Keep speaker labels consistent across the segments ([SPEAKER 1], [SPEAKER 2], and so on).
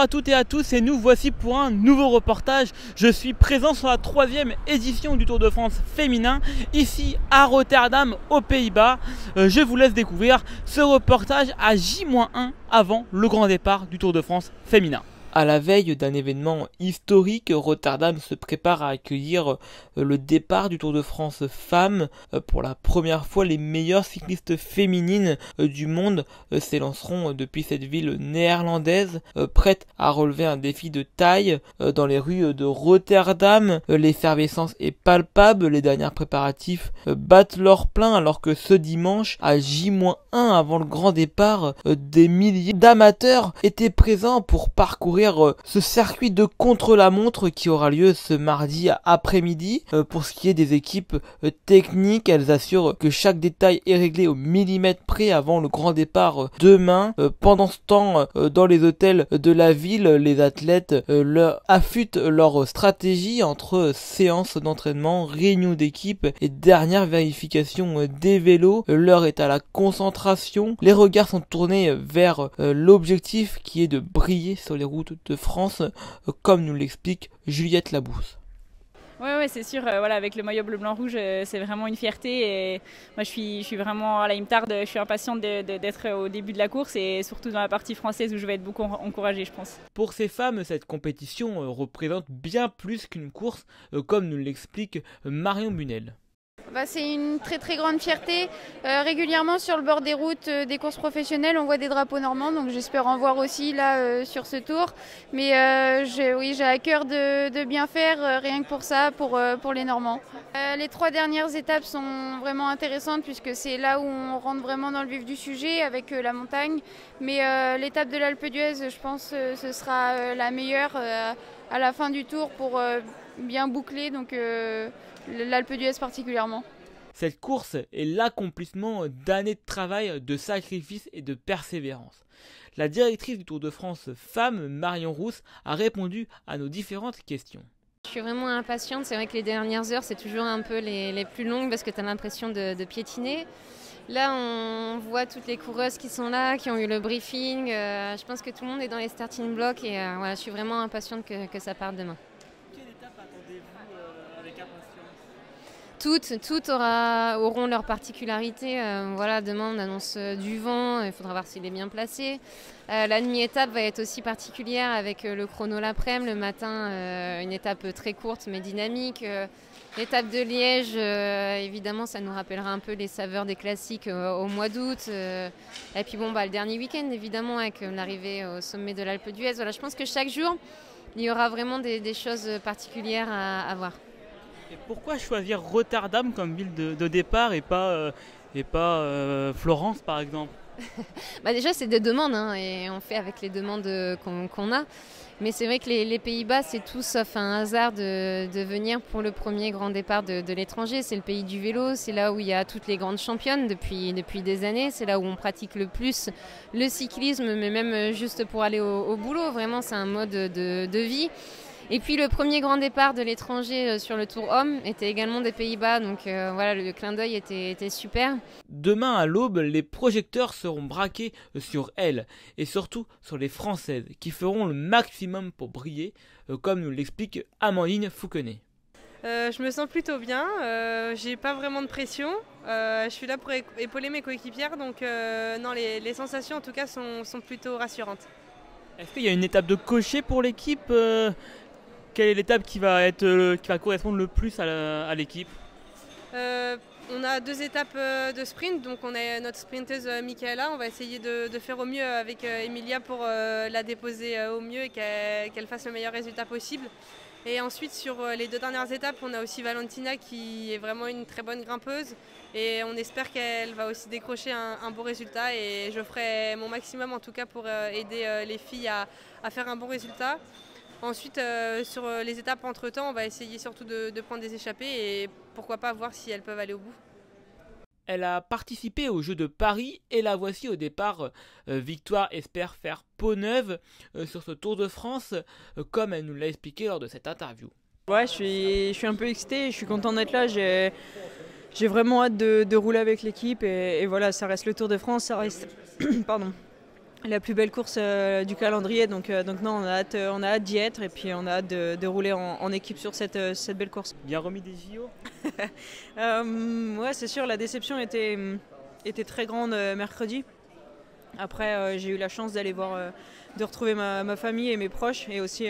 [SPEAKER 1] à toutes et à tous et nous voici pour un nouveau reportage. Je suis présent sur la 3e édition du Tour de France féminin, ici à Rotterdam, aux Pays-Bas. Je vous laisse découvrir ce reportage à J-1 avant le grand départ du Tour de France féminin. À la veille d'un événement historique, Rotterdam se prépare à accueillir le départ du Tour de France femmes. Pour la première fois, les meilleures cyclistes féminines du monde s'élanceront depuis cette ville néerlandaise, prête à relever un défi de taille. Dans les rues de Rotterdam, l'effervescence est palpable, les derniers préparatifs battent leur plein alors que ce dimanche, à J-1 avant le grand départ, des milliers d'amateurs étaient présents pour parcourir ce circuit de contre-la-montre qui aura lieu ce mardi après-midi. Pour ce qui est des équipes techniques, elles assurent que chaque détail est réglé au millimètre près avant le grand départ demain. Pendant ce temps, dans les hôtels de la ville, les athlètes affûtent leur stratégie entre séances d'entraînement, réunions d'équipe et dernière vérification des vélos. L'heure est à la concentration. Les regards sont tournés vers l'objectif qui est de briller sur les routes de France, comme nous l'explique Juliette Labousse.
[SPEAKER 2] Ouais, c'est sûr. Voilà, avec le maillot bleu-blanc-rouge, c'est vraiment une fierté. Et moi, je suis vraiment, voilà, il me tarde. Je suis impatiente d'être au début de la course et surtout dans la partie française où je vais être beaucoup encouragée, je pense.
[SPEAKER 1] Pour ces femmes, cette compétition représente bien plus qu'une course, comme nous l'explique Marion Bunel.
[SPEAKER 3] C'est une très grande fierté. Régulièrement sur le bord des routes des courses professionnelles, on voit des drapeaux normands, donc j'espère en voir aussi là sur ce tour. Mais j'ai à cœur de bien faire, rien que pour ça, pour les Normands. Les 3 dernières étapes sont vraiment intéressantes puisque c'est là où on rentre vraiment dans le vif du sujet avec la montagne. Mais l'étape de l'Alpe d'Huez, je pense ce sera la meilleure à la fin du tour pour bien boucler. Donc l'Alpe d'Huez particulièrement.
[SPEAKER 1] Cette course est l'accomplissement d'années de travail, de sacrifice et de persévérance. La directrice du Tour de France Femmes, Marion Rousse, a répondu à nos différentes questions.
[SPEAKER 4] Je suis vraiment impatiente, c'est vrai que les dernières heures c'est toujours un peu les plus longues parce que tu as l'impression de piétiner. Là on voit toutes les coureuses qui sont là, qui ont eu le briefing, je pense que tout le monde est dans les starting blocks et voilà, je suis vraiment impatiente que ça parte demain. Toutes auront leur particularité. Voilà, demain on annonce du vent, il faudra voir s'il est bien placé. La demi-étape va être aussi particulière avec le chrono l'après-midi, le matin une étape très courte mais dynamique. L'étape de Liège, évidemment ça nous rappellera un peu les saveurs des classiques au mois d'août. Et puis le dernier week-end évidemment avec l'arrivée au sommet de l'Alpe d'Huez. Voilà, je pense que chaque jour il y aura vraiment des choses particulières à voir.
[SPEAKER 1] Et pourquoi choisir Rotterdam comme ville de départ et pas Florence par exemple?
[SPEAKER 4] Déjà c'est des demandes et on fait avec les demandes qu'on a. Mais c'est vrai que les Pays-Bas c'est tout sauf un hasard de venir pour le premier grand départ de l'étranger. C'est le pays du vélo, c'est là où il y a toutes les grandes championnes depuis des années. C'est là où on pratique le plus le cyclisme, mais même juste pour aller au boulot. Vraiment c'est un mode de vie. Et puis le premier grand départ de l'étranger sur le Tour Homme était également des Pays-Bas, donc voilà, le clin d'œil était super.
[SPEAKER 1] Demain à l'aube, les projecteurs seront braqués sur elles et surtout sur les Françaises qui feront le maximum pour briller, comme nous l'explique Amandine Fouquenet.
[SPEAKER 5] Je me sens plutôt bien, j'ai pas vraiment de pression, je suis là pour épauler mes coéquipières, donc non, les sensations en tout cas sont plutôt rassurantes.
[SPEAKER 1] Est-ce qu'il y a une étape de cocher pour l'équipe Quelle est l'étape qui va correspondre le plus à l'équipe?
[SPEAKER 5] On a 2 étapes de sprint, donc on a notre sprinteuse Michaela. On va essayer de faire au mieux avec Emilia pour la déposer au mieux et qu'elle fasse le meilleur résultat possible. Et ensuite sur les 2 dernières étapes, on a aussi Valentina qui est vraiment une très bonne grimpeuse et on espère qu'elle va aussi décrocher un beau résultat et je ferai mon maximum en tout cas pour aider les filles à faire un bon résultat. Ensuite, sur les étapes entre-temps, on va essayer surtout de prendre des échappées et pourquoi pas voir si elles peuvent aller au bout.
[SPEAKER 1] Elle a participé aux Jeux de Paris et la voici au départ. Victoire espère faire peau neuve sur ce Tour de France, comme elle nous l'a expliqué lors de cette interview.
[SPEAKER 6] Ouais, je suis un peu excité, je suis content d'être là. J'ai vraiment hâte de rouler avec l'équipe et voilà, ça reste le Tour de France, ça reste, pardon. la plus belle course du calendrier. Donc non, on a hâte d'y être et puis on a hâte de rouler en équipe sur cette belle course.
[SPEAKER 1] Bien remis des JO.
[SPEAKER 6] Ouais, c'est sûr, la déception était très grande mercredi. Après, j'ai eu la chance d'aller voir, de retrouver ma famille et mes proches et aussi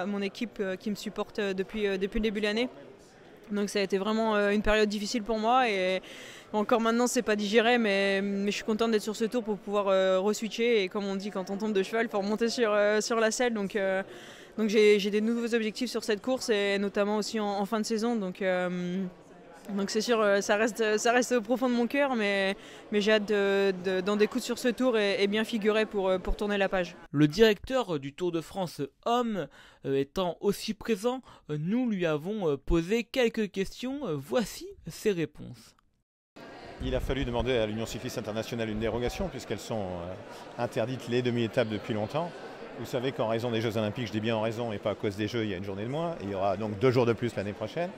[SPEAKER 6] mon équipe qui me supporte depuis le début de l'année. Donc ça a été vraiment une période difficile pour moi et encore maintenant c'est pas digéré mais je suis contente d'être sur ce tour pour pouvoir re-switcher et comme on dit quand on tombe de cheval il faut remonter sur la selle donc j'ai des nouveaux objectifs sur cette course et notamment aussi en fin de saison donc c'est sûr ça reste au profond de mon cœur mais j'ai hâte d'en découdre sur ce tour et bien figurer pour tourner la page.
[SPEAKER 1] Le directeur du Tour de France homme étant aussi présent, nous lui avons posé quelques questions. Voici ses réponses.
[SPEAKER 7] Il a fallu demander à l'Union cycliste internationale une dérogation puisqu'elles sont interdites les demi-étapes depuis longtemps. Vous savez qu'en raison des Jeux Olympiques, je dis bien en raison et pas à cause des Jeux, il y a une journée de moins. Et il y aura donc 2 jours de plus l'année prochaine.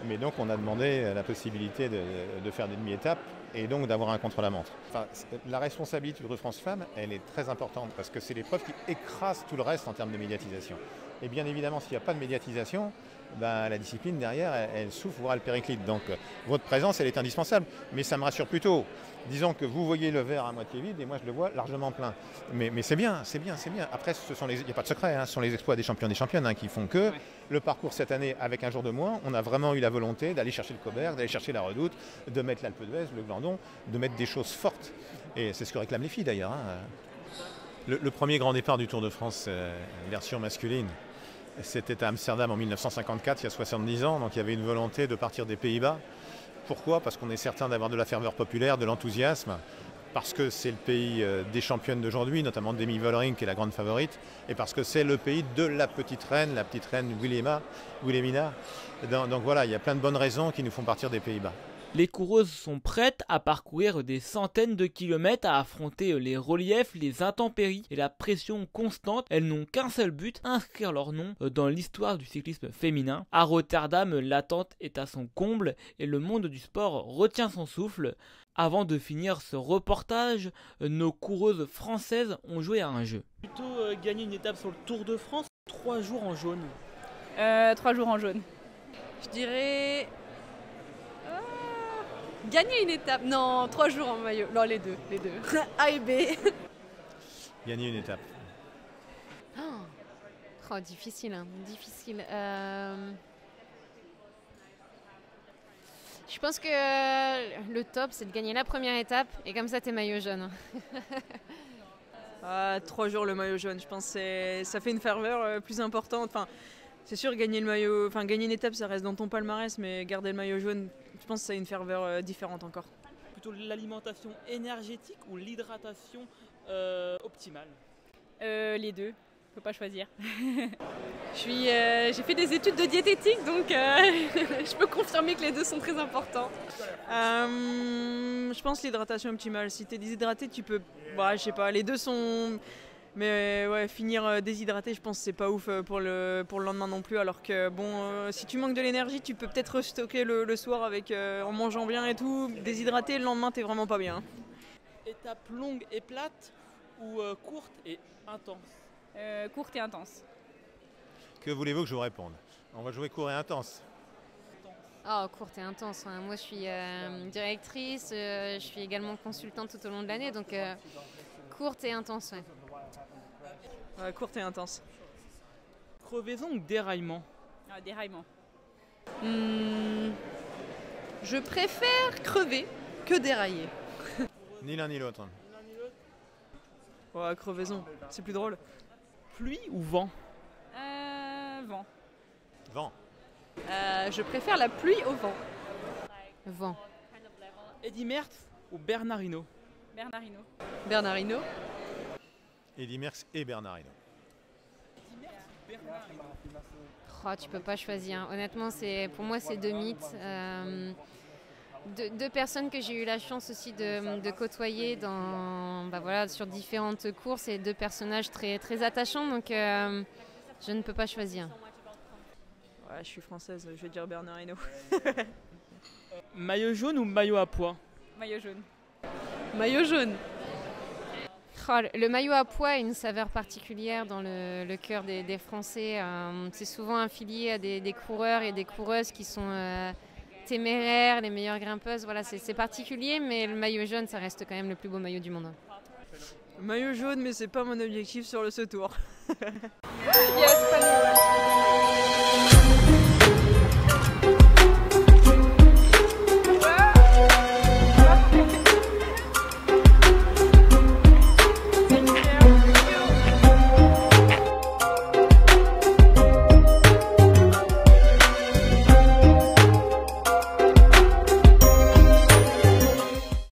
[SPEAKER 7] Mais donc on a demandé la possibilité de faire des demi-étapes et donc d'avoir un contre-la-montre. Enfin, la responsabilité du Tour de France Femmes, elle est très importante parce que c'est l'épreuve qui écrase tout le reste en termes de médiatisation. Et bien évidemment, s'il n'y a pas de médiatisation, la discipline derrière, elle souffre, voire elle périclite. Donc votre présence, elle est indispensable. Mais ça me rassure plutôt. Disons que vous voyez le verre à moitié vide et moi je le vois largement plein. Mais c'est bien, c'est bien, c'est bien. Après, il n'y a pas de secret, ce sont les exploits des champions et des championnes qui font que le parcours cette année, avec un jour de moins, on a vraiment eu la volonté d'aller chercher le Cauberg, d'aller chercher la Redoute, de mettre l'Alpe d'Huez, le Glandon, de mettre des choses fortes. Et c'est ce que réclament les filles d'ailleurs. Le premier grand départ du Tour de France, version masculine, c'était à Amsterdam en 1954, il y a 70 ans, donc il y avait une volonté de partir des Pays-Bas. Pourquoi ? Parce qu'on est certain d'avoir de la ferveur populaire, de l'enthousiasme, parce que c'est le pays des championnes d'aujourd'hui, notamment Demi Vollering qui est la grande favorite, et parce que c'est le pays de la petite reine Wilhelmina. Donc voilà, il y a plein de bonnes raisons qui nous font partir des Pays-Bas.
[SPEAKER 1] Les coureuses sont prêtes à parcourir des centaines de kilomètres, à affronter les reliefs, les intempéries et la pression constante. Elles n'ont qu'un seul but, inscrire leur nom dans l'histoire du cyclisme féminin. À Rotterdam, l'attente est à son comble et le monde du sport retient son souffle. Avant de finir ce reportage, nos coureuses françaises ont joué à un jeu. Plutôt gagner une étape sur le Tour de France, 3 jours en jaune.
[SPEAKER 2] 3 jours en jaune.
[SPEAKER 5] Je dirais... Gagner une étape. Non, 3 jours en maillot. Non, les deux. A et B.
[SPEAKER 7] Gagner une étape.
[SPEAKER 4] Oh, difficile, difficile. Je pense que le top, c'est de gagner la première étape et comme ça, t'es maillot jaune.
[SPEAKER 6] 3 jours le maillot jaune, je pense que ça fait une ferveur plus importante. Enfin, c'est sûr, gagner une étape, ça reste dans ton palmarès, mais garder le maillot jaune, je pense que ça a une ferveur différente encore.
[SPEAKER 1] Plutôt l'alimentation énergétique ou l'hydratation optimale?
[SPEAKER 2] Les deux, faut pas choisir.
[SPEAKER 5] J'ai fait des études de diététique, donc je peux confirmer que les deux sont très importants.
[SPEAKER 6] Je pense l'hydratation optimale. Si tu es déshydraté, tu peux... je sais pas, les deux sont... Mais ouais, finir déshydraté, je pense que c'est pas ouf pour le lendemain non plus. Alors que si tu manques de l'énergie, tu peux peut-être restocker le soir en mangeant bien et tout. Déshydraté, le lendemain, t'es vraiment pas bien.
[SPEAKER 1] Étape longue et plate ou courte et intense?
[SPEAKER 2] Courte et intense.
[SPEAKER 7] Que voulez-vous que je vous réponde? On va jouer court et intense.
[SPEAKER 4] Oh, courte et intense. Moi, je suis directrice, je suis également consultante tout au long de l'année, donc courte et intense, ouais.
[SPEAKER 6] Courte et intense.
[SPEAKER 1] Crevaison ou déraillement?
[SPEAKER 2] Déraillement.
[SPEAKER 5] Je préfère crever que dérailler.
[SPEAKER 7] Ni l'un ni l'autre.
[SPEAKER 6] Crevaison, c'est plus drôle.
[SPEAKER 1] Pluie ou vent?
[SPEAKER 2] Vent.
[SPEAKER 7] Vent.
[SPEAKER 5] Je préfère la pluie au vent.
[SPEAKER 4] Vent.
[SPEAKER 1] Eddy Merckx ou Bernard Hinault?
[SPEAKER 2] Bernard Hinault.
[SPEAKER 5] Bernard Hinault.
[SPEAKER 7] Eddy Merckx et Bernard Hinault.
[SPEAKER 4] Oh, tu peux pas choisir. Honnêtement, pour moi, c'est 2 mythes. Deux personnes que j'ai eu la chance aussi de côtoyer sur différentes courses et 2 personnages très, très attachants. Donc, je ne peux pas choisir.
[SPEAKER 6] Je suis française, je vais dire Bernard Hinault.
[SPEAKER 1] Maillot jaune ou maillot à pois?
[SPEAKER 2] Maillot jaune.
[SPEAKER 5] Maillot jaune.
[SPEAKER 4] Le maillot à pois a une saveur particulière dans le cœur des Français. C'est souvent affilié à des coureurs et des coureuses qui sont téméraires, les meilleures grimpeuses. Voilà, c'est particulier, mais le maillot jaune, ça reste quand même le plus beau maillot du monde.
[SPEAKER 6] Maillot jaune, mais c'est pas mon objectif sur ce tour.
[SPEAKER 5] Yes,